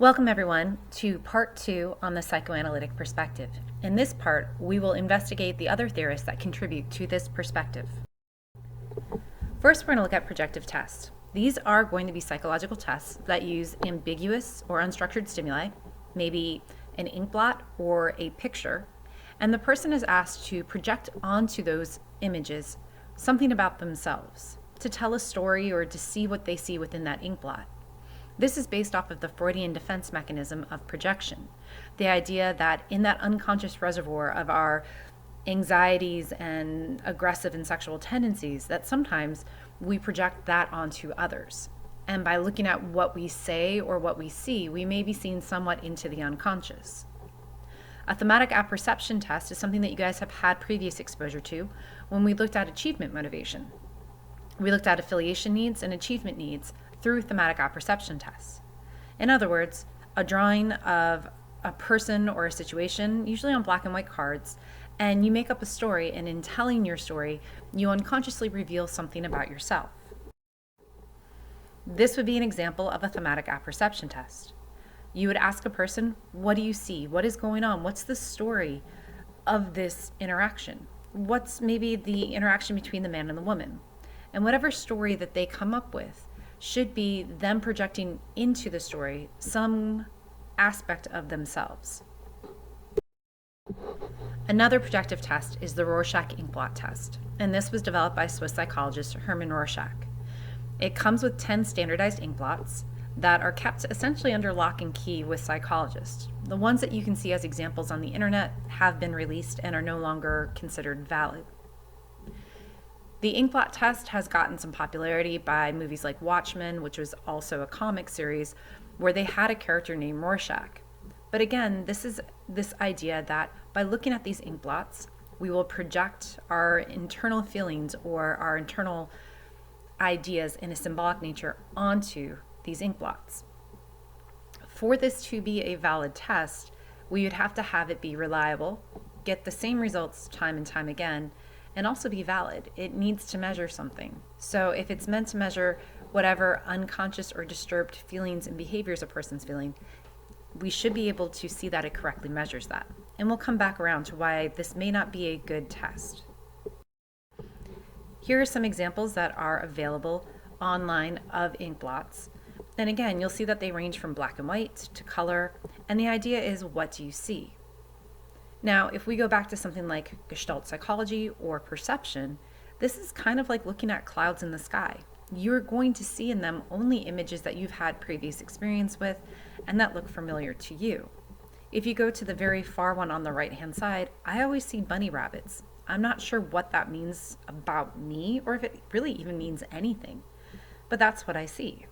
Welcome everyone to part 2 on the psychoanalytic perspective. In this part, we will investigate the other theorists that contribute to this perspective. First, we're going to look at projective tests. These are going to be psychological tests that use ambiguous or unstructured stimuli, maybe an ink blot or a picture, and the person is asked to project onto those images something about themselves, to tell a story or to see what they see within that ink blot. This is based off of the Freudian defense mechanism of projection, the idea that in that unconscious reservoir of our anxieties and aggressive and sexual tendencies, that sometimes we project that onto others. And by looking at what we say or what we see, we may be seeing somewhat into the unconscious. A thematic apperception test is something that you guys have had previous exposure to when we looked at achievement motivation. We looked at affiliation needs and achievement needs through thematic apperception tests. In other words, a drawing of a person or a situation, usually on black and white cards, and you make up a story, and in telling your story, you unconsciously reveal something about yourself. This would be an example of a thematic apperception test. You would ask a person, what do you see? What is going on? What's the story of this interaction? What's maybe the interaction between the man and the woman? And whatever story that they come up with should be them projecting into the story some aspect of themselves. Another projective test is the Rorschach inkblot test, and this was developed by Swiss psychologist Hermann Rorschach. It comes with 10 standardized inkblots that are kept essentially under lock and key with psychologists. The ones that you can see as examples on the internet have been released and are no longer considered valid. The inkblot test has gotten some popularity by movies like Watchmen, which was also a comic series where they had a character named Rorschach. But again, this is this idea that by looking at these inkblots, we will project our internal feelings or our internal ideas in a symbolic nature onto these inkblots. For this to be a valid test, we would have to have it be reliable, get the same results time and time again, and also be valid. It needs to measure something. So if it's meant to measure whatever unconscious or disturbed feelings and behaviors a person's feeling, we should be able to see that it correctly measures that. And we'll come back around to why this may not be a good test. Here are some examples that are available online of inkblots. And again, you'll see that they range from black and white to color, and the idea is, what do you see? Now, if we go back to something like Gestalt psychology or perception, this is kind of like looking at clouds in the sky. You're going to see in them only images that you've had previous experience with and that look familiar to you. If you go to the very far one on the right-hand side, I always see bunny rabbits. I'm not sure what that means about me or if it really even means anything, but that's what I see.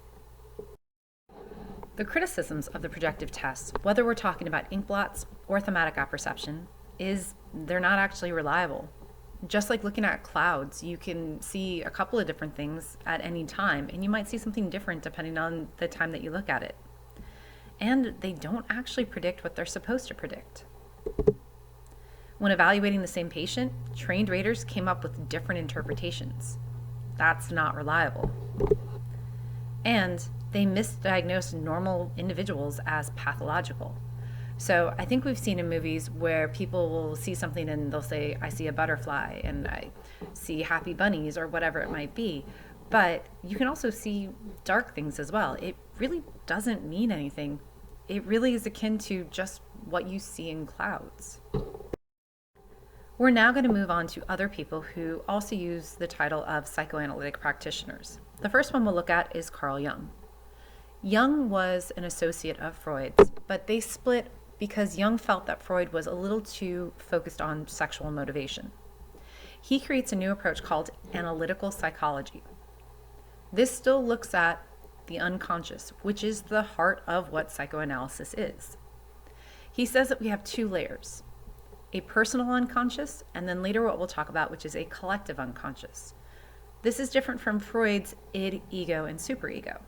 The criticisms of the projective tests, whether we're talking about inkblots or thematic apperception, is they're not actually reliable. Just like looking at clouds, you can see a couple of different things at any time, and you might see something different depending on the time that you look at it. And they don't actually predict what they're supposed to predict. When evaluating the same patient, trained raters came up with different interpretations. That's not reliable. And they misdiagnosed normal individuals as pathological. So I think we've seen in movies where people will see something and they'll say, I see a butterfly and I see happy bunnies or whatever it might be. But you can also see dark things as well. It really doesn't mean anything. It really is akin to just what you see in clouds. We're now going to move on to other people who also use the title of psychoanalytic practitioners. The first one we'll look at is Carl Jung. Jung was an associate of Freud's, but they split because Jung felt that Freud was a little too focused on sexual motivation. He creates a new approach called analytical psychology. This still looks at the unconscious, which is the heart of what psychoanalysis is. He says that we have two layers, a personal unconscious, and then later what we'll talk about, which is a collective unconscious. This is different from Freud's id, ego, and superego.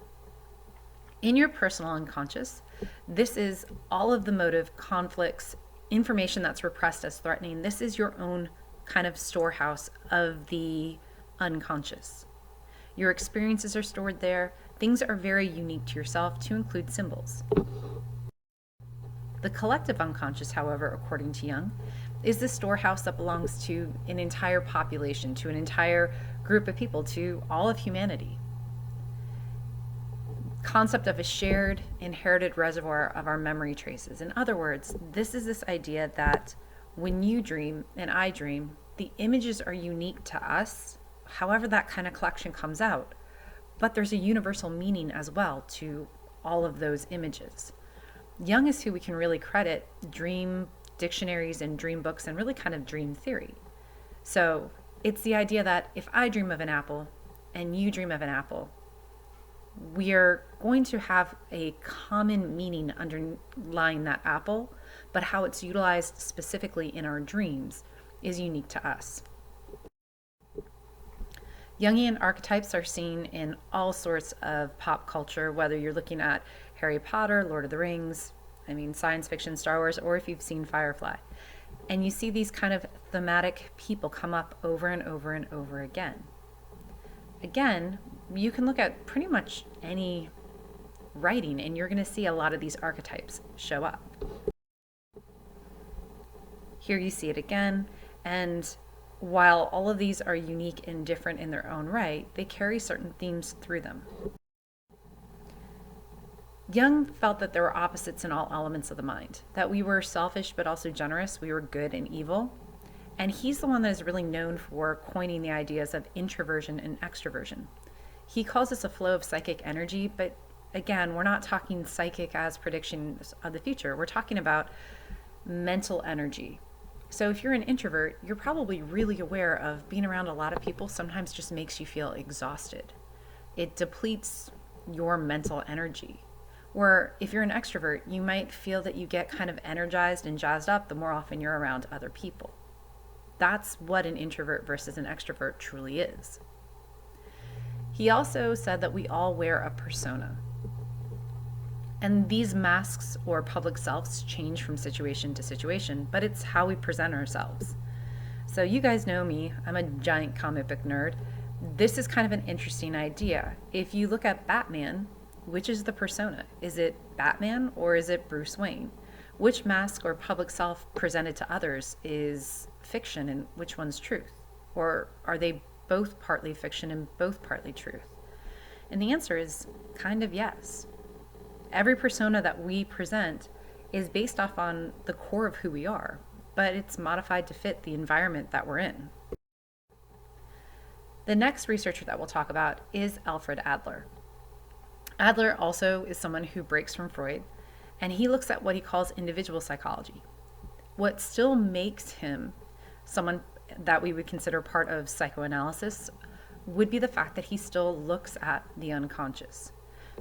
In your personal unconscious, this is all of the motive, conflicts, information that's repressed as threatening. This is your own kind of storehouse of the unconscious. Your experiences are stored there. Things are very unique to yourself, to include symbols. The collective unconscious, however, according to Jung, is the storehouse that belongs to an entire population, to an entire group of people, to all of humanity. Concept of a shared, inherited reservoir of our memory traces. In other words, this is this idea that when you dream and I dream, the images are unique to us, however that kind of collection comes out. But there's a universal meaning as well to all of those images. Jung is who we can really credit dream dictionaries and dream books and really kind of dream theory. So it's the idea that if I dream of an apple and you dream of an apple, we are going to have a common meaning underlying that apple, but how it's utilized specifically in our dreams is unique to us. Jungian archetypes are seen in all sorts of pop culture, whether you're looking at Harry Potter, Lord of the Rings, science fiction, Star Wars, or if you've seen Firefly. And you see these kind of thematic people come up over and over and over again. Again, you can look at pretty much any writing and you're going to see a lot of these archetypes show up. Here you see it again, and while all of these are unique and different in their own right, they carry certain themes through them. Jung felt that there were opposites in all elements of the mind, that we were selfish but also generous, we were good and evil. And he's the one that is really known for coining the ideas of introversion and extroversion. He calls this a flow of psychic energy, but again, we're not talking psychic as predictions of the future. We're talking about mental energy. So if you're an introvert, you're probably really aware of being around a lot of people sometimes just makes you feel exhausted. It depletes your mental energy. Or if you're an extrovert, you might feel that you get kind of energized and jazzed up the more often you're around other people. That's what an introvert versus an extrovert truly is. He also said that we all wear a persona. And these masks or public selves change from situation to situation, but it's how we present ourselves. So you guys know me, I'm a giant comic book nerd. This is kind of an interesting idea. If you look at Batman, which is the persona? Is it Batman or is it Bruce Wayne? Which mask or public self presented to others is fiction and which one's truth? Or are they both partly fiction and both partly truth? And the answer is kind of yes. Every persona that we present is based off on the core of who we are, but it's modified to fit the environment that we're in. The next researcher that we'll talk about is Alfred Adler. Adler also is someone who breaks from Freud, and he looks at what he calls individual psychology. What still makes him someone that we would consider part of psychoanalysis would be the fact that he still looks at the unconscious.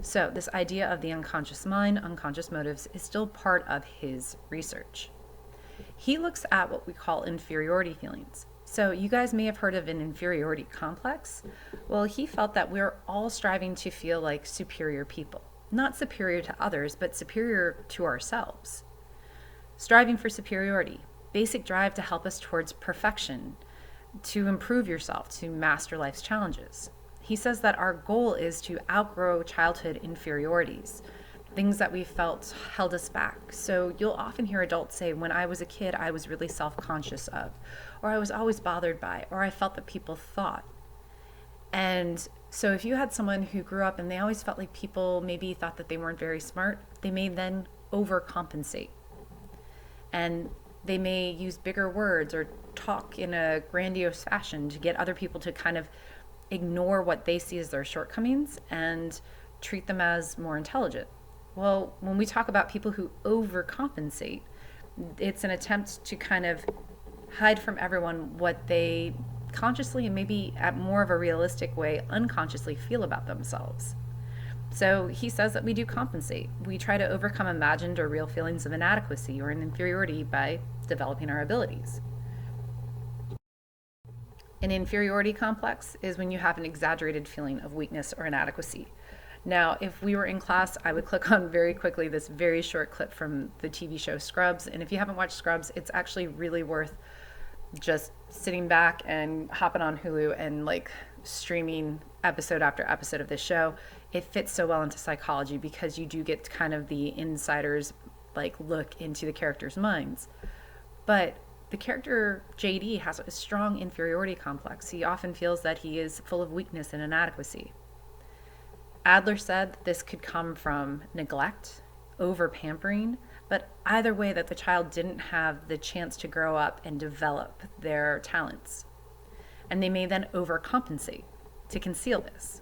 So this idea of the unconscious mind, unconscious motives, is still part of his research. He looks at what we call inferiority feelings. So you guys may have heard of an inferiority complex. Well, he felt that we're all striving to feel like superior people. Not superior to others, but superior to ourselves. Striving for superiority, basic drive to help us towards perfection, to improve yourself, to master life's challenges. He says that our goal is to outgrow childhood inferiorities, things that we felt held us back. So you'll often hear adults say, when I was a kid, I was really self-conscious of, or I was always bothered by, or I felt that people thought. And so if you had someone who grew up and they always felt like people maybe thought that they weren't very smart, they may then overcompensate. And they may use bigger words or talk in a grandiose fashion to get other people to kind of ignore what they see as their shortcomings and treat them as more intelligent. Well, when we talk about people who overcompensate, it's an attempt to kind of hide from everyone what they consciously and maybe at more of a realistic way unconsciously feel about themselves. So he says that we do compensate. We try to overcome imagined or real feelings of inadequacy or an inferiority by developing our abilities. An inferiority complex is when you have an exaggerated feeling of weakness or inadequacy. Now, if we were in class, I would click on very quickly this very short clip from the TV show Scrubs. And if you haven't watched Scrubs, it's actually really worth just sitting back and hopping on Hulu and like streaming episode after episode of this show. It fits so well into psychology because you do get kind of the insider's like look into the characters' minds. But the character JD has a strong inferiority complex. He often feels that he is full of weakness and inadequacy. Adler said this could come from neglect, over pampering, but either way, that the child didn't have the chance to grow up and develop their talents. And they may then overcompensate to conceal this.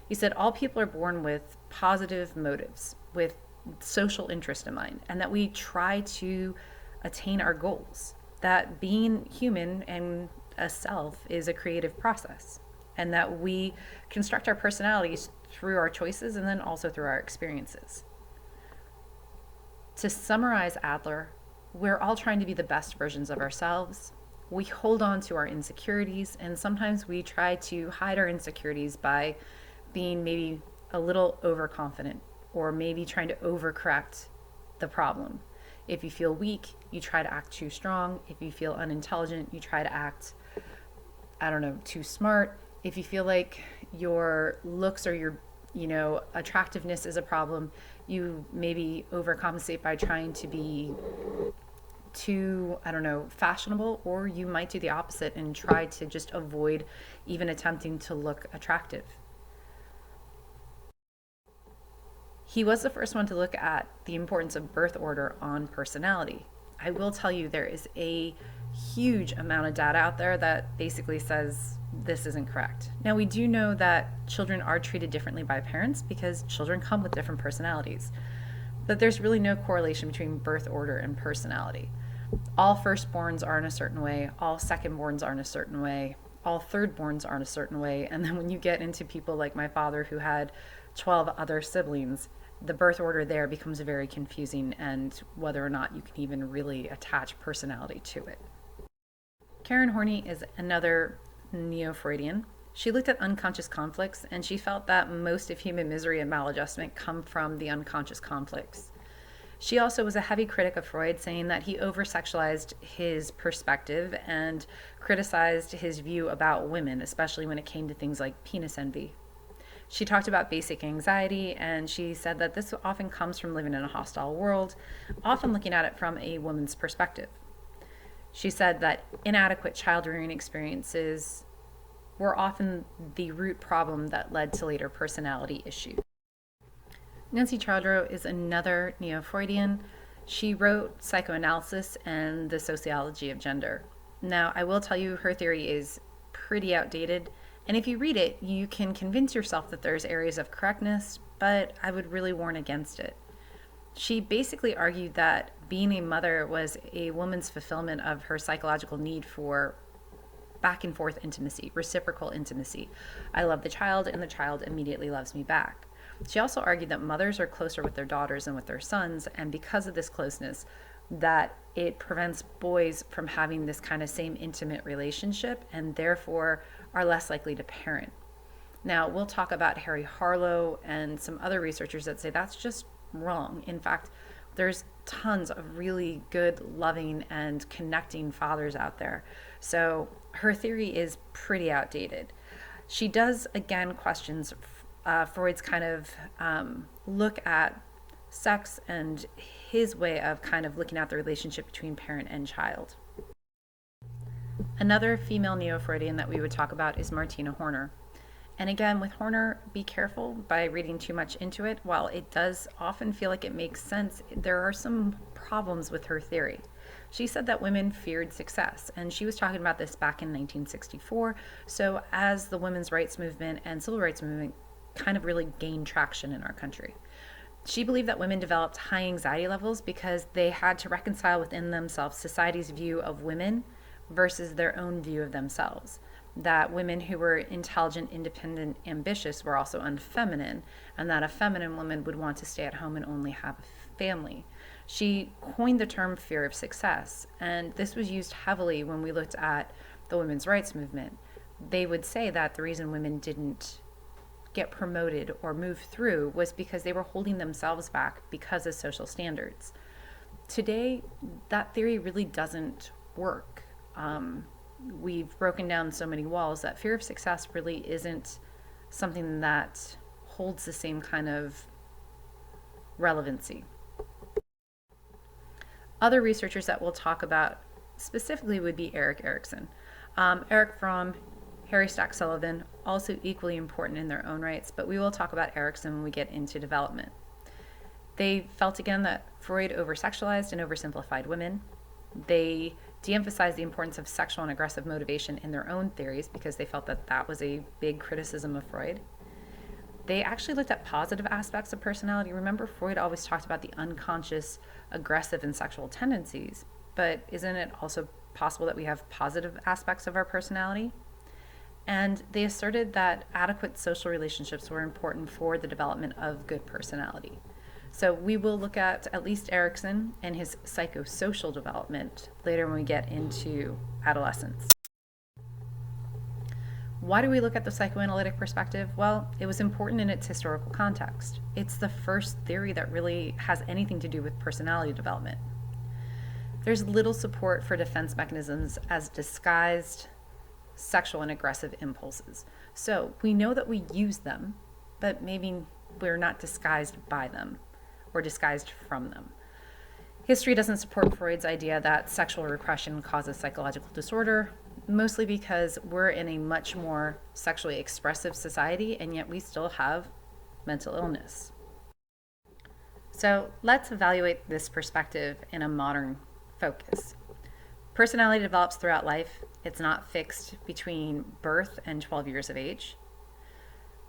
He said all people are born with positive motives, with social interest in mind, and that we try to attain our goals. That being human and a self is a creative process, and that we construct our personalities through our choices and then also through our experiences. To summarize Adler, we're all trying to be the best versions of ourselves. We hold on to our insecurities, and sometimes we try to hide our insecurities by being maybe a little overconfident or maybe trying to overcorrect the problem. If you feel weak, you try to act too strong. If you feel unintelligent, you try to act, too smart. If you feel like your looks or your, attractiveness is a problem, you maybe overcompensate by trying to be too, fashionable, or you might do the opposite and try to just avoid even attempting to look attractive. He was the first one to look at the importance of birth order on personality. I will tell you, there is a huge amount of data out there that basically says this isn't correct. Now, we do know that children are treated differently by parents because children come with different personalities, but there's really no correlation between birth order and personality. All firstborns are in a certain way, all secondborns are in a certain way, all thirdborns are in a certain way, and then when you get into people like my father who had 12 other siblings, the birth order there becomes very confusing, and whether or not you can even really attach personality to it. Karen Horney is another neo-Freudian. She looked at unconscious conflicts, and she felt that most of human misery and maladjustment come from the unconscious conflicts. She also was a heavy critic of Freud, saying that he over-sexualized his perspective and criticized his view about women, especially when it came to things like penis envy. She talked about basic anxiety, and she said that this often comes from living in a hostile world, often looking at it from a woman's perspective. She said that inadequate child rearing experiences were often the root problem that led to later personality issues. Nancy Chodorow is another neo-Freudian. She wrote Psychoanalysis and the Sociology of Gender. Now, I will tell you, her theory is pretty outdated, and if you read it, you can convince yourself that there's areas of correctness, but I would really warn against it. She basically argued that being a mother was a woman's fulfillment of her psychological need for back and forth intimacy, reciprocal intimacy. I love the child, and the child immediately loves me back. She also argued that mothers are closer with their daughters than with their sons, and because of this closeness, that it prevents boys from having this kind of same intimate relationship and therefore are less likely to parent. Now, we'll talk about Harry Harlow and some other researchers that say that's just wrong. In fact, there's tons of really good, loving, and connecting fathers out there. So her theory is pretty outdated. She does, again, questions Freud's kind of look at sex and his way of kind of looking at the relationship between parent and child. Another female neo-Freudian that we would talk about is Martina Horner. And again, with Horner, be careful by reading too much into it. While it does often feel like it makes sense, there are some problems with her theory. She said that women feared success, and she was talking about this back in 1964. So as the women's rights movement and civil rights movement kind of really gained traction in our country, she believed that women developed high anxiety levels because they had to reconcile within themselves society's view of women versus their own view of themselves. That women who were intelligent, independent, ambitious were also unfeminine, and that a feminine woman would want to stay at home and only have a family. She coined the term fear of success, and this was used heavily when we looked at the women's rights movement. They would say that the reason women didn't get promoted or move through was because they were holding themselves back because of social standards. Today, that theory really doesn't work. We've broken down so many walls that fear of success really isn't something that holds the same kind of relevancy. Other researchers that we'll talk about specifically would be Erik Erikson. Eric Fromm, Harry Stack Sullivan, also equally important in their own rights, but we will talk about Erikson when we get into development. They felt again that Freud over-sexualized and oversimplified women. They de-emphasized the importance of sexual and aggressive motivation in their own theories because they felt that that was a big criticism of Freud. They actually looked at positive aspects of personality. Remember, Freud always talked about the unconscious, aggressive, and sexual tendencies, but isn't it also possible that we have positive aspects of our personality? And they asserted that adequate social relationships were important for the development of good personality. So we will look at least Erikson and his psychosocial development later when we get into adolescence. Why do we look at the psychoanalytic perspective? Well, it was important in its historical context. It's the first theory that really has anything to do with personality development. There's little support for defense mechanisms as disguised sexual and aggressive impulses. So we know that we use them, but maybe we're not disguised by them or disguised from them. History doesn't support Freud's idea that sexual repression causes psychological disorder, mostly because we're in a much more sexually expressive society, and yet we still have mental illness. So let's evaluate this perspective in a modern focus. Personality develops throughout life. It's not fixed between birth and 12 years of age.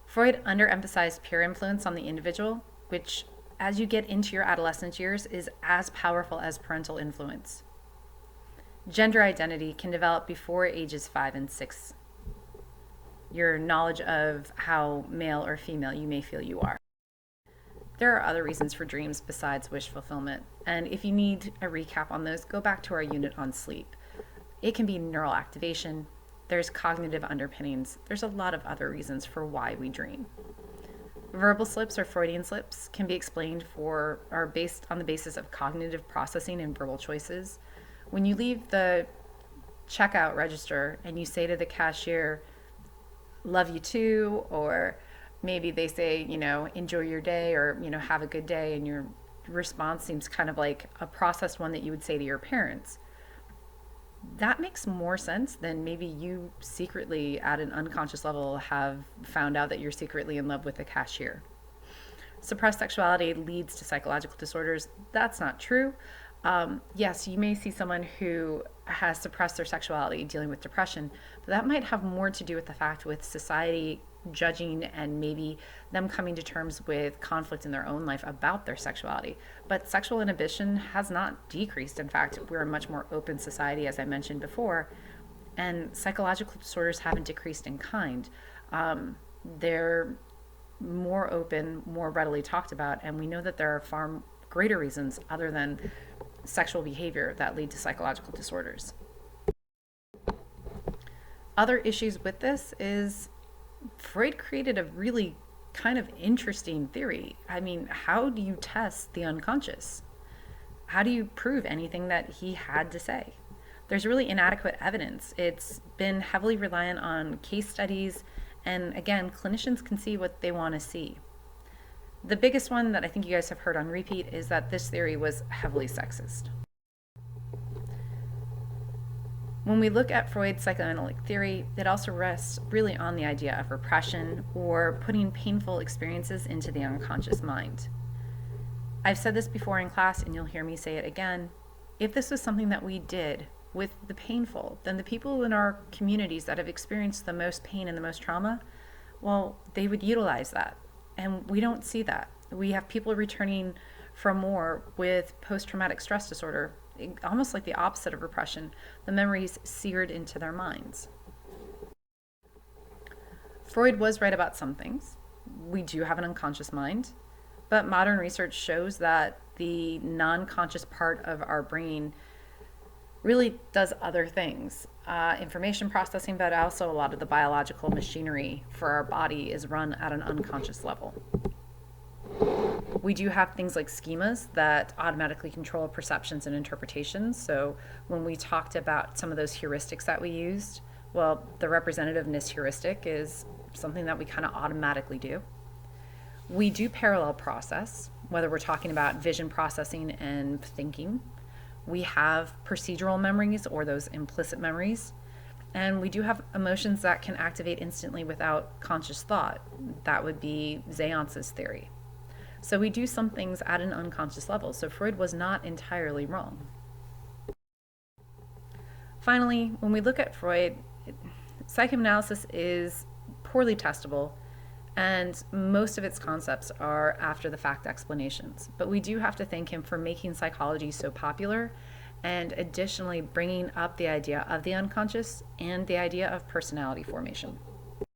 Freud underemphasized peer influence on the individual, which as you get into your adolescent years is as powerful as parental influence. Gender identity can develop before ages 5 and 6. Your knowledge of how male or female you may feel you are. There are other reasons for dreams besides wish fulfillment, and if you need a recap on those, go back to our unit on sleep. It can be neural activation, there's cognitive underpinnings, there's a lot of other reasons for why we dream. Verbal slips or Freudian slips can be explained are based on the basis of cognitive processing and verbal choices. When you leave the checkout register and you say to the cashier, love you too, or maybe they say, enjoy your day, or, have a good day, and your response seems kind of like a processed one that you would say to your parents. That makes more sense than maybe you secretly at an unconscious level have found out that you're secretly in love with the cashier. Suppressed sexuality leads to psychological disorders. That's not true. Yes, you may see someone who has suppressed their sexuality dealing with depression, but that might have more to do with the fact with society judging and maybe them coming to terms with conflict in their own life about their sexuality. But sexual inhibition has not decreased. In fact, we're a much more open society, as I mentioned before, and psychological disorders haven't decreased in kind. They're more open, more readily talked about, and we know that there are far greater reasons other than sexual behavior that lead to psychological disorders. Other issues with this is Freud created a really kind of interesting theory. I mean, how do you test the unconscious? How do you prove anything that he had to say? There's really inadequate evidence. It's been heavily reliant on case studies, and again, clinicians can see what they want to see. The biggest one that I think you guys have heard on repeat is that this theory was heavily sexist. When we look at Freud's psychoanalytic theory, it also rests really on the idea of repression or putting painful experiences into the unconscious mind. I've said this before in class, and you'll hear me say it again. If this was something that we did with the painful, then the people in our communities that have experienced the most pain and the most trauma, well, they would utilize that. And we don't see that. We have people returning from war with post-traumatic stress disorder, almost like the opposite of repression, the memories seared into their minds. Freud was right about some things. We do have an unconscious mind, but modern research shows that the non-conscious part of our brain really does other things. Information processing, but also a lot of the biological machinery for our body is run at an unconscious level. We do have things like schemas that automatically control perceptions and interpretations. So when we talked about some of those heuristics that we used, well, the representativeness heuristic is something that we kind of automatically do. We do parallel process, whether we're talking about vision processing and thinking. We have procedural memories, or those implicit memories, and we do have emotions that can activate instantly without conscious thought. That would be Seance's theory. So we do some things at an unconscious level. So Freud was not entirely wrong. Finally, when we look at Freud, psychoanalysis is poorly testable, and most of its concepts are after the fact explanations. But we do have to thank him for making psychology so popular, and additionally bringing up the idea of the unconscious and the idea of personality formation.